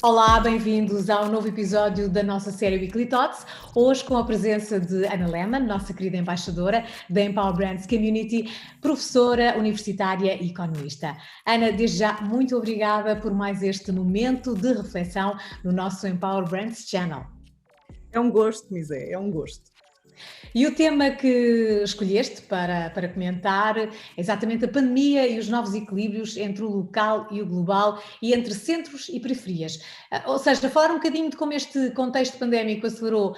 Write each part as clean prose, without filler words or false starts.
Olá, bem-vindos ao novo episódio da nossa série Weekly Thoughts, hoje com a presença de Ana Lehmann, nossa querida embaixadora da Empower Brands Community, professora universitária e economista. Ana, desde já, muito obrigada por mais este momento de reflexão no nosso Empower Brands Channel. É um gosto, Misé, é um gosto. E o tema que escolheste para comentar é exatamente a pandemia e os novos equilíbrios entre o local e o global e entre centros e periferias. Ou seja, falar um bocadinho de como este contexto pandémico acelerou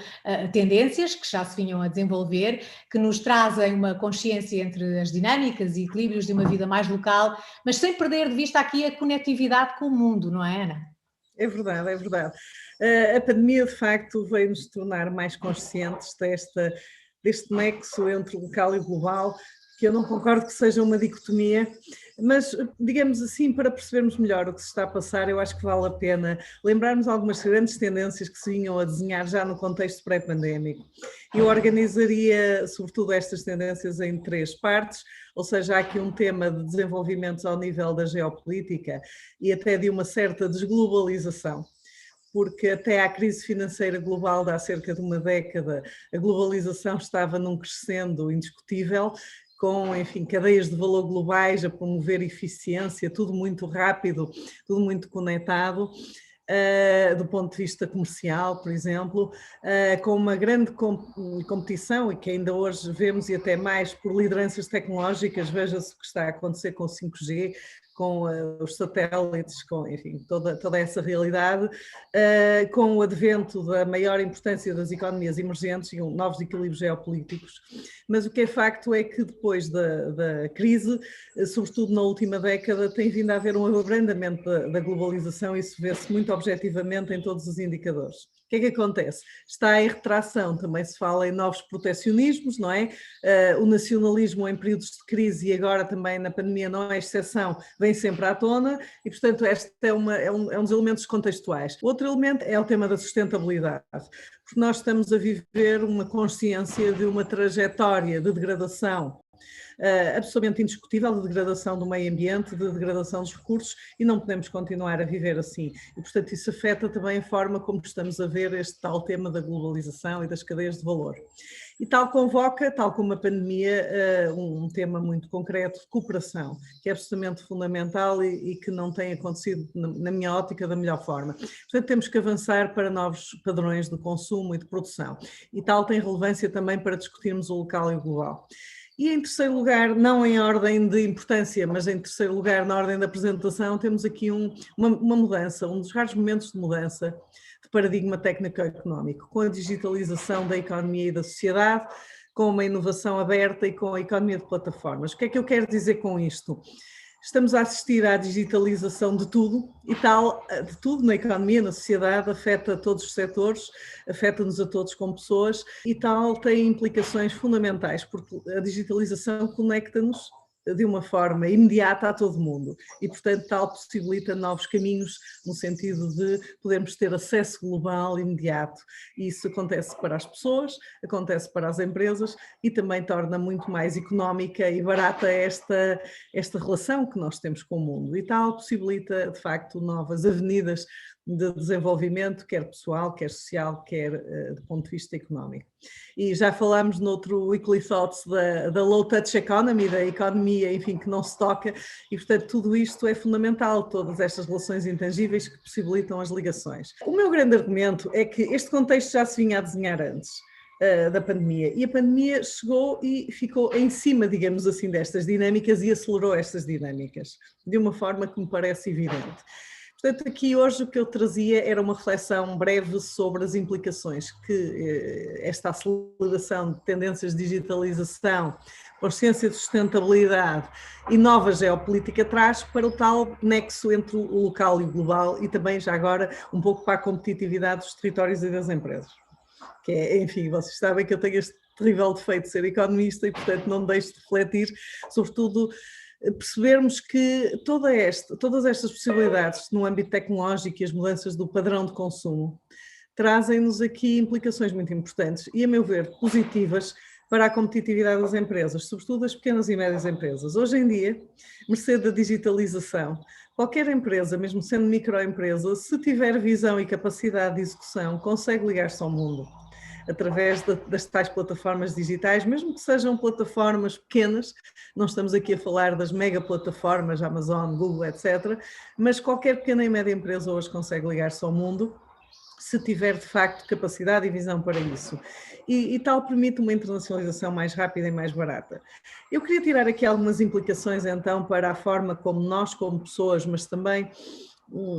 tendências que já se vinham a desenvolver, que nos trazem uma consciência entre as dinâmicas e equilíbrios de uma vida mais local, mas sem perder de vista aqui a conectividade com o mundo, não é, Ana? É verdade, é verdade. A pandemia, de facto, veio-nos tornar mais conscientes deste nexo entre o local e o global, que eu não concordo que seja uma dicotomia, mas, digamos assim, para percebermos melhor o que se está a passar, eu acho que vale a pena lembrarmos algumas grandes tendências que se vinham a desenhar já no contexto pré-pandémico. Eu organizaria, sobretudo, estas tendências em três partes, ou seja, há aqui um tema de desenvolvimentos ao nível da geopolítica e até de uma certa desglobalização, porque até à crise financeira global de há cerca de uma década, a globalização estava num crescendo indiscutível, com, enfim, cadeias de valor globais a promover eficiência, tudo muito rápido, tudo muito conectado. Do ponto de vista comercial, por exemplo, com uma grande competição e que ainda hoje vemos e até mais por lideranças tecnológicas, veja-se o que está a acontecer com o 5G, com os satélites, com, enfim, toda essa realidade, com o advento da maior importância das economias emergentes e novos equilíbrios geopolíticos. Mas o que é facto é que depois da crise, sobretudo na última década, tem vindo a haver um abrandamento da globalização e isso vê-se muito objetivamente em todos os indicadores. O que é que acontece? Está em retração, também se fala em novos protecionismos, não é? O nacionalismo em períodos de crise e agora também na pandemia não é exceção, vem sempre à tona e, portanto, este é um dos elementos contextuais. Outro elemento é o tema da sustentabilidade, porque nós estamos a viver uma consciência de uma trajetória de degradação absolutamente indiscutível de degradação do meio ambiente, de degradação dos recursos e não podemos continuar a viver assim. E, portanto, isso afeta também a forma como estamos a ver este tal tema da globalização e das cadeias de valor. E tal convoca, tal como a pandemia, um tema muito concreto de cooperação, que é absolutamente fundamental e que não tem acontecido, na minha ótica, da melhor forma. Portanto, temos que avançar para novos padrões de consumo e de produção. E tal tem relevância também para discutirmos o local e o global. E em terceiro lugar, não em ordem de importância, mas em terceiro lugar, na ordem da apresentação, temos aqui uma mudança, um dos raros momentos de mudança de paradigma técnico-económico, com a digitalização da economia e da sociedade, com uma inovação aberta e com a economia de plataformas. O que é que eu quero dizer com isto? Estamos a assistir à digitalização de tudo e tal, de tudo na economia, na sociedade, afeta todos os setores, afeta-nos a todos como pessoas e tal tem implicações fundamentais, porque a digitalização conecta-nos de uma forma imediata a todo mundo e, portanto, tal possibilita novos caminhos no sentido de podermos ter acesso global imediato. E isso acontece para as pessoas, acontece para as empresas e também torna muito mais económica e barata esta relação que nós temos com o mundo. E tal possibilita, de facto, novas avenidas de desenvolvimento, quer pessoal, quer social, quer do ponto de vista económico. E já falámos noutro Weekly Thoughts da low touch economy, da economia, enfim, que não se toca, e portanto tudo isto é fundamental, todas estas relações intangíveis que possibilitam as ligações. O meu grande argumento é que este contexto já se vinha a desenhar antes da pandemia, e a pandemia chegou e ficou em cima, digamos assim, destas dinâmicas e acelerou estas dinâmicas, de uma forma que me parece evidente. Portanto, aqui hoje o que eu trazia era uma reflexão breve sobre as implicações que esta aceleração de tendências de digitalização, consciência de sustentabilidade e nova geopolítica traz para o tal nexo entre o local e o global e também, já agora, um pouco para a competitividade dos territórios e das empresas. Que é, enfim, vocês sabem que eu tenho este terrível defeito de ser economista e, portanto, não deixo de refletir, sobretudo, percebermos que todas estas possibilidades no âmbito tecnológico e as mudanças do padrão de consumo trazem-nos aqui implicações muito importantes e, a meu ver, positivas para a competitividade das empresas, sobretudo das pequenas e médias empresas. Hoje em dia, mercê da digitalização, qualquer empresa, mesmo sendo microempresa, se tiver visão e capacidade de execução, consegue ligar-se ao mundo através das tais plataformas digitais, mesmo que sejam plataformas pequenas, não estamos aqui a falar das mega plataformas, Amazon, Google, etc., mas qualquer pequena e média empresa hoje consegue ligar-se ao mundo, se tiver de facto capacidade e visão para isso. E tal permite uma internacionalização mais rápida e mais barata. Eu queria tirar aqui algumas implicações então para a forma como nós, como pessoas, mas também,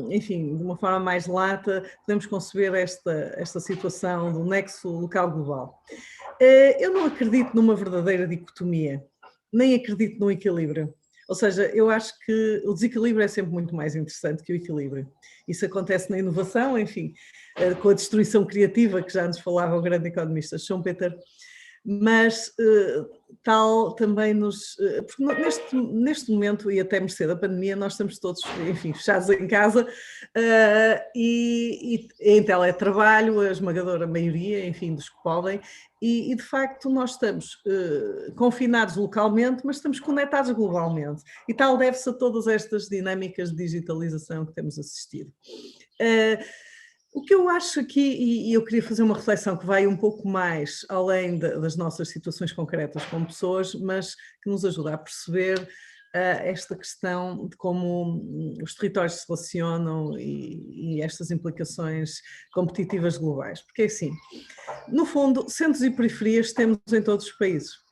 enfim, de uma forma mais lata, podemos conceber esta situação do nexo local-global. Eu não acredito numa verdadeira dicotomia, nem acredito num equilíbrio. Ou seja, eu acho que o desequilíbrio é sempre muito mais interessante que o equilíbrio. Isso acontece na inovação, enfim, com a destruição criativa, que já nos falava o grande economista Schumpeter, mas tal também porque neste momento, e até mercê da pandemia, nós estamos todos, enfim, fechados em casa e em teletrabalho, a esmagadora maioria, enfim, dos que podem, e de facto nós estamos confinados localmente, mas estamos conectados globalmente, e tal deve-se a todas estas dinâmicas de digitalização que temos assistido. O que eu acho aqui, e eu queria fazer uma reflexão que vai um pouco mais além das nossas situações concretas como pessoas, mas que nos ajuda a perceber esta questão de como os territórios se relacionam e estas implicações competitivas globais. Porque assim, no fundo, centros e periferias temos em todos os países.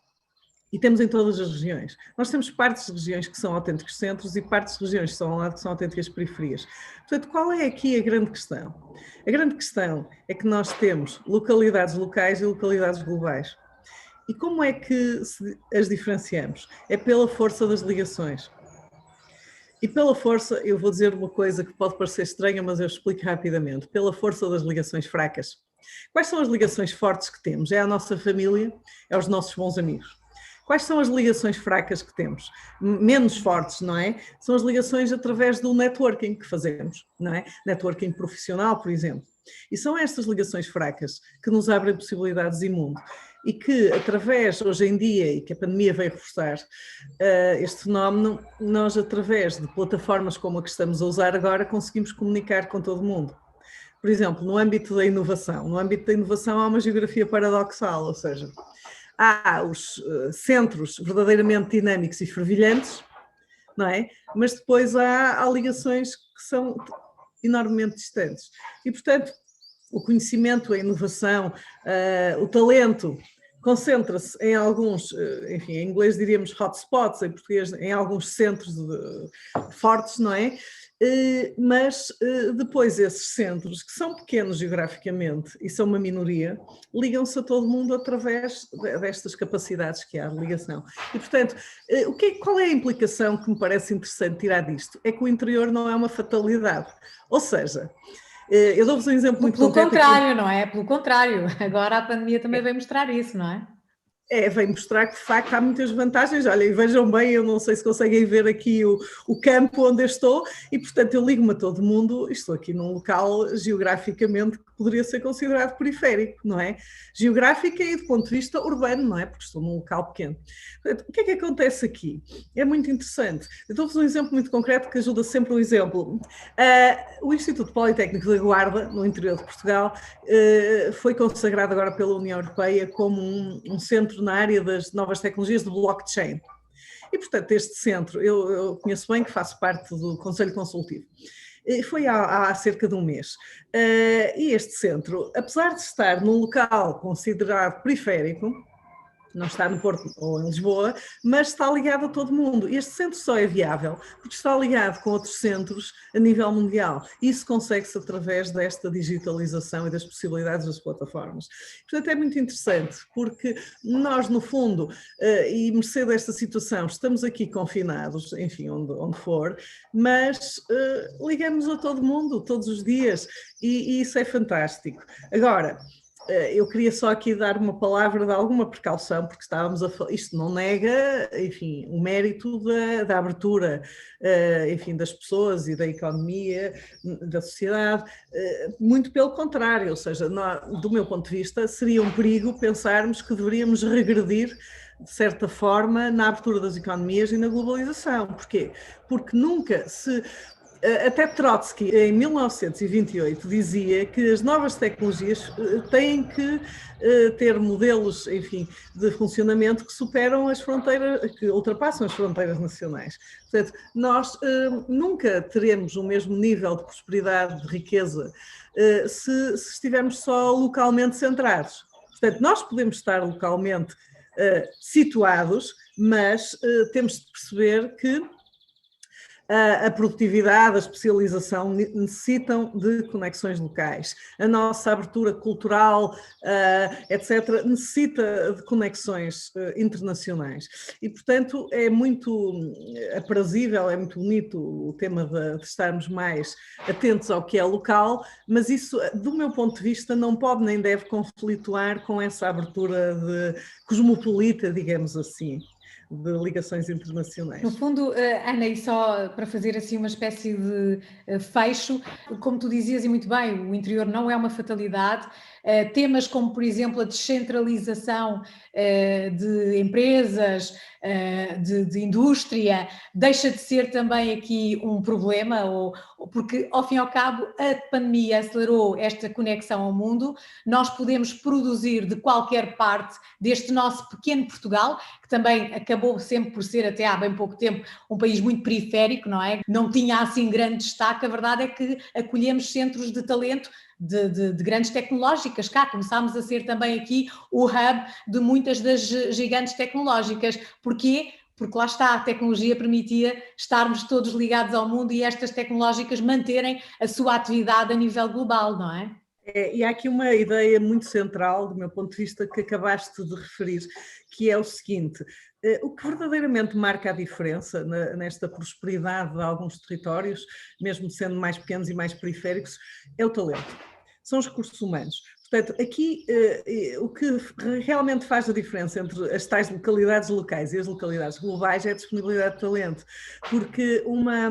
E temos em todas as regiões. Nós temos partes de regiões que são autênticos centros e partes de regiões que estão ao lado que são autênticas periferias. Portanto, qual é aqui a grande questão? A grande questão é que nós temos localidades locais e localidades globais. E como é que as diferenciamos? É pela força das ligações. E pela força, eu vou dizer uma coisa que pode parecer estranha, mas eu explico rapidamente. Pela força das ligações fracas. Quais são as ligações fortes que temos? É a nossa família, é os nossos bons amigos. Quais são as ligações fracas que temos? Menos fortes, não é? São as ligações através do networking que fazemos, não é? Networking profissional, por exemplo. E são estas ligações fracas que nos abrem possibilidades de mundo e que, através, hoje em dia, e que a pandemia veio reforçar este fenómeno, nós, através de plataformas como a que estamos a usar agora, conseguimos comunicar com todo o mundo. Por exemplo, no âmbito da inovação. No âmbito da inovação há uma geografia paradoxal, ou seja, há os centros verdadeiramente dinâmicos e fervilhantes, não é? Mas depois há ligações que são enormemente distantes. E, portanto, o conhecimento, a inovação, o talento concentra-se em alguns, enfim, em inglês diríamos hotspots, em português em alguns centros fortes, não é? Mas depois esses centros, que são pequenos geograficamente e são uma minoria, ligam-se a todo mundo através destas capacidades que há de ligação. E, portanto, qual é a implicação que me parece interessante tirar disto? É que o interior não é uma fatalidade. Ou seja, eu dou-vos um exemplo muito concreto. Pelo contrário, não é? Pelo contrário. Agora a pandemia também veio mostrar isso, não é? Vem mostrar que de facto há muitas vantagens. Olha, e vejam bem, eu não sei se conseguem ver aqui o campo onde eu estou e, portanto, eu ligo-me a todo mundo. Estou aqui num local geograficamente que poderia ser considerado periférico, não é? Geográfica e do ponto de vista urbano, não é? Porque estou num local pequeno. Portanto, o que é que acontece aqui? É muito interessante. Eu dou-vos um exemplo muito concreto que ajuda sempre um exemplo. O Instituto Politécnico da Guarda, no interior de Portugal, foi consagrado agora pela União Europeia como um centro na área das novas tecnologias de blockchain. E, portanto, este centro, eu conheço bem, que faço parte do Conselho Consultivo, foi há cerca de um mês. E este centro, apesar de estar num local considerado periférico, não está no Porto ou em Lisboa, mas está ligado a todo mundo. Este centro só é viável porque está ligado com outros centros a nível mundial. Isso consegue-se através desta digitalização e das possibilidades das plataformas. Portanto, é muito interessante porque nós, no fundo, e mercê desta situação, estamos aqui confinados, enfim, onde for, mas ligamos a todo mundo, todos os dias, e isso é fantástico. Agora, Eu queria só aqui dar uma palavra de alguma precaução, porque estávamos a falar, isto não nega, enfim, o mérito da abertura, enfim, das pessoas e da economia, da sociedade, muito pelo contrário, ou seja, do meu ponto de vista, seria um perigo pensarmos que deveríamos regredir, de certa forma, na abertura das economias e na globalização. Porquê? Porque nunca se... Até Trotsky, em 1928, dizia que as novas tecnologias têm que ter modelos, enfim, de funcionamento que superam as fronteiras, que ultrapassam as fronteiras nacionais. Portanto, nós nunca teremos o mesmo nível de prosperidade, de riqueza, se estivermos só localmente centrados. Portanto, nós podemos estar localmente situados, mas temos de perceber que a produtividade, a especialização necessitam de conexões locais. A nossa abertura cultural, etc., necessita de conexões internacionais. E, portanto, é muito aprazível, é muito bonito o tema de estarmos mais atentos ao que é local, mas isso, do meu ponto de vista, não pode nem deve conflituar com essa abertura de cosmopolita, digamos assim, de ligações internacionais. No fundo, Ana, e só para fazer assim uma espécie de fecho, como tu dizias e muito bem, o interior não é uma fatalidade. Temas como, por exemplo, a descentralização de empresas, de indústria, deixa de ser também aqui um problema, porque, ao fim e ao cabo, a pandemia acelerou esta conexão ao mundo. Nós podemos produzir de qualquer parte deste nosso pequeno Portugal, que também acabou sempre por ser, até há bem pouco tempo, um país muito periférico, não é? Não tinha assim grande destaque. A verdade é que acolhemos centros de talento de grandes tecnológicas cá, começámos a ser também aqui o hub de muitas das gigantes tecnológicas. Porquê? Porque lá está, a tecnologia permitia estarmos todos ligados ao mundo e estas tecnológicas manterem a sua atividade a nível global, não é? E há aqui uma ideia muito central, do meu ponto de vista, que acabaste de referir, que é o seguinte: o que verdadeiramente marca a diferença nesta prosperidade de alguns territórios, mesmo sendo mais pequenos e mais periféricos, é o talento, são os recursos humanos. Portanto, aqui o que realmente faz a diferença entre as tais localidades locais e as localidades globais é a disponibilidade de talento, porque uma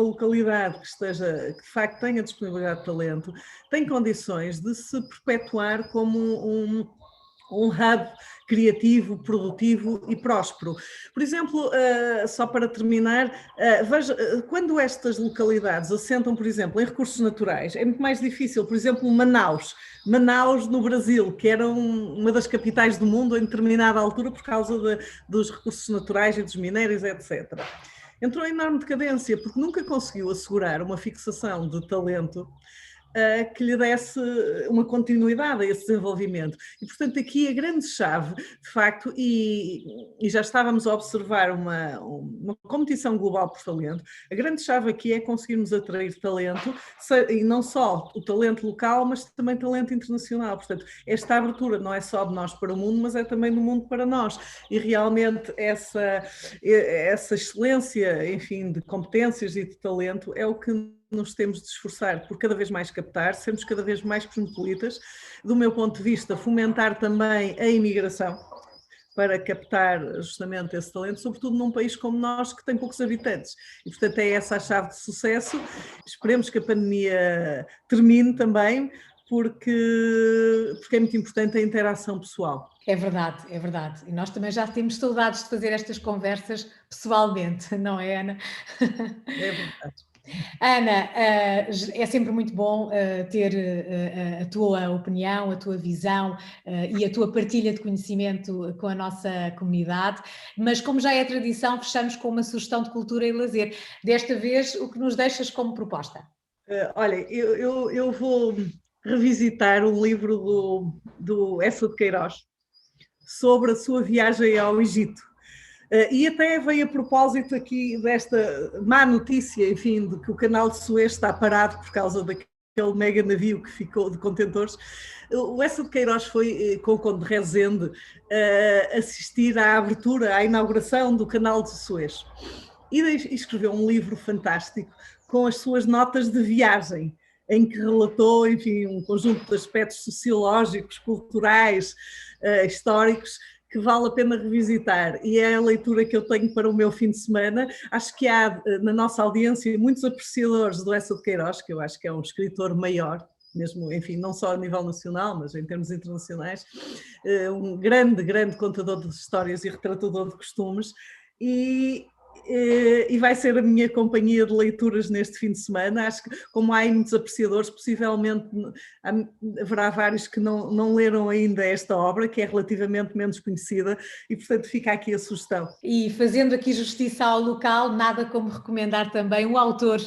localidade que de facto tenha disponibilidade de talento, tem condições de se perpetuar como um hub criativo, produtivo e próspero. Por exemplo, só para terminar, veja, quando estas localidades assentam, por exemplo, em recursos naturais, é muito mais difícil. Por exemplo, Manaus no Brasil, que era uma das capitais do mundo em determinada altura por causa dos recursos naturais e dos minérios, etc. Entrou em enorme decadência porque nunca conseguiu assegurar uma fixação de talento que lhe desse uma continuidade a esse desenvolvimento. E, portanto, aqui a grande chave, de facto, e já estávamos a observar uma competição global por talento, a grande chave aqui é conseguirmos atrair talento, e não só o talento local, mas também talento internacional. Portanto, esta abertura não é só de nós para o mundo, mas é também do mundo para nós. E realmente essa excelência, enfim, de competências e de talento é o que nos temos de esforçar por cada vez mais captar, sermos cada vez mais cosmopolitas, do meu ponto de vista, fomentar também a imigração para captar justamente esse talento, sobretudo num país como nós, que tem poucos habitantes. E, portanto, é essa a chave de sucesso. Esperemos que a pandemia termine também, porque é muito importante a interação pessoal. É verdade, é verdade. E nós também já temos saudades de fazer estas conversas pessoalmente, não é, Ana? É verdade. Ana, é sempre muito bom ter a tua opinião, a tua visão e a tua partilha de conhecimento com a nossa comunidade, mas como já é tradição, fechamos com uma sugestão de cultura e lazer. Desta vez, o que nos deixas como proposta? Olha, eu vou revisitar o livro do Eça de Queiroz sobre a sua viagem ao Egito. E até veio a propósito aqui desta má notícia, enfim, de que o canal de Suez está parado por causa daquele mega navio que ficou de contentores. O Eça de Queiroz foi com o Conde de Rezende assistir à abertura, à inauguração do canal de Suez. E escreveu um livro fantástico com as suas notas de viagem. em que relatou, enfim, um conjunto de aspectos sociológicos, culturais, históricos, que vale a pena revisitar, e é a leitura que eu tenho para o meu fim de semana. Acho que há na nossa audiência muitos apreciadores do Eça de Queiroz, que eu acho que é um escritor maior, mesmo, enfim, não só a nível nacional, mas em termos internacionais, um grande contador de histórias e retratador de costumes, e vai ser a minha companhia de leituras neste fim de semana. Acho que, como há aí muitos apreciadores, possivelmente haverá vários que não leram ainda esta obra, que é relativamente menos conhecida, e portanto fica aqui a sugestão. E fazendo aqui justiça ao local, nada como recomendar também um autor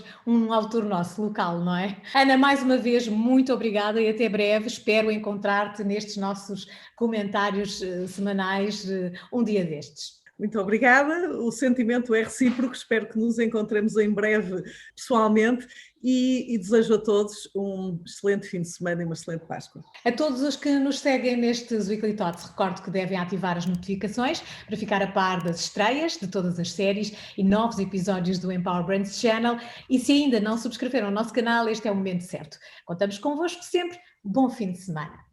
nosso local, não é? Ana, mais uma vez, muito obrigada e até breve. Espero encontrar-te nestes nossos comentários semanais um dia destes. Muito obrigada, o sentimento é recíproco, espero que nos encontremos em breve pessoalmente e desejo a todos um excelente fim de semana e uma excelente Páscoa. A todos os que nos seguem nestes Weekly Thoughts, recordo que devem ativar as notificações para ficar a par das estreias de todas as séries e novos episódios do Empower Brands Channel, e se ainda não subscreveram o nosso canal, este é o momento certo. Contamos convosco sempre. Bom fim de semana.